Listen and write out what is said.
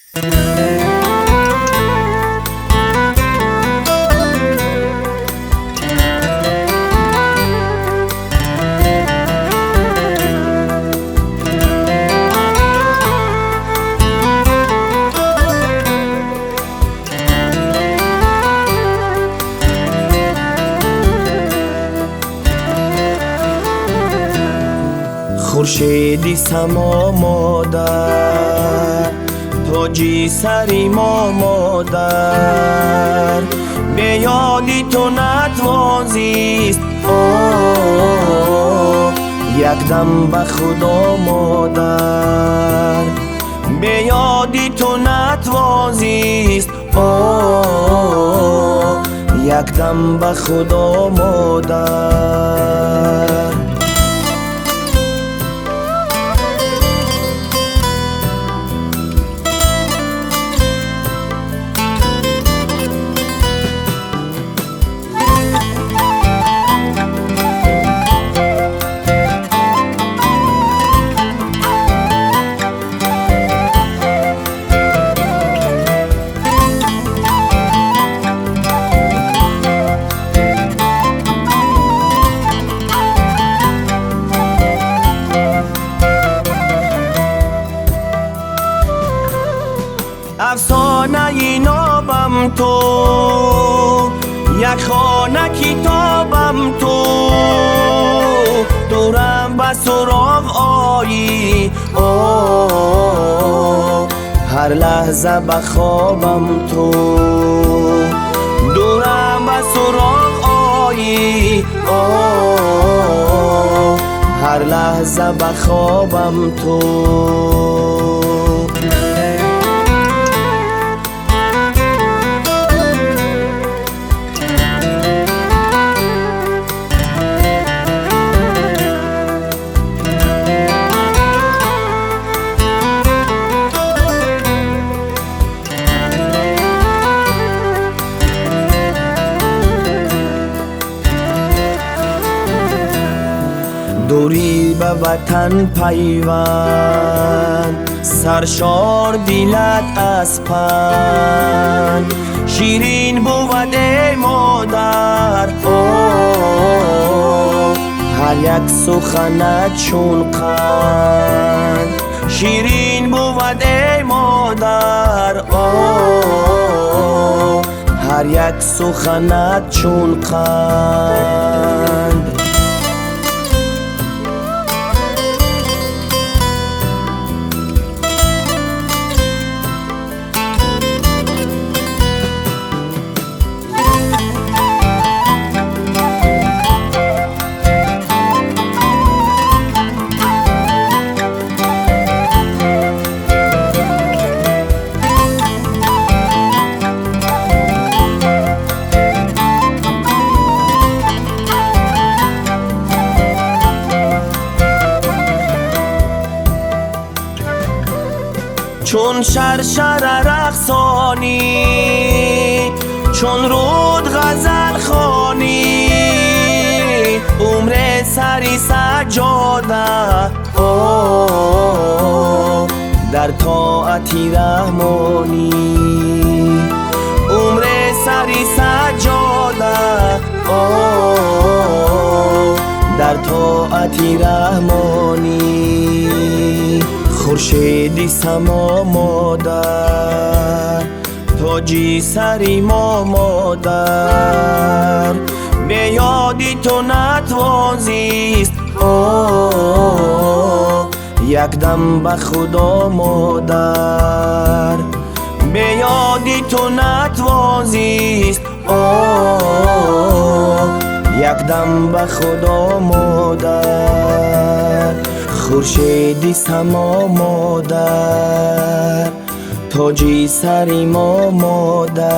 خورشیدی سما مادر، تاجی سری ما مادر، به یادی تو نتوانزیست یک دم به خدا مادر، به یادی تو نتوانزیست یک دم به خدا مادر. افسانه ای نابم تو، یک خانه کتابم تو، دورم به سراغ آیی هر لحظه به خوابم تو، دورم به سراغ آیی هر لحظه به خوابم تو. دوری به وطن پیوند، سرشار دلت از پند، شیرین بود ای مادر هر یک سخنت چون قند، شیرین بود ای مادر هر یک سخنت چون قند. چون شرشر رقصانی، چون رود غزل خوانی، عمر سری سجاده در طاعتی رحمانی، عمر سری سجاده در طاعتی رحمانی. خورشیدی سما مادر، تاجی سری ما مادر، به یادی تو نتوانزیست یک دم به خدا مادر، به یادی تو نتوانزیست یک دم به خدا مادر. خورشیدی سما مادر، تاجی سری ما مادر.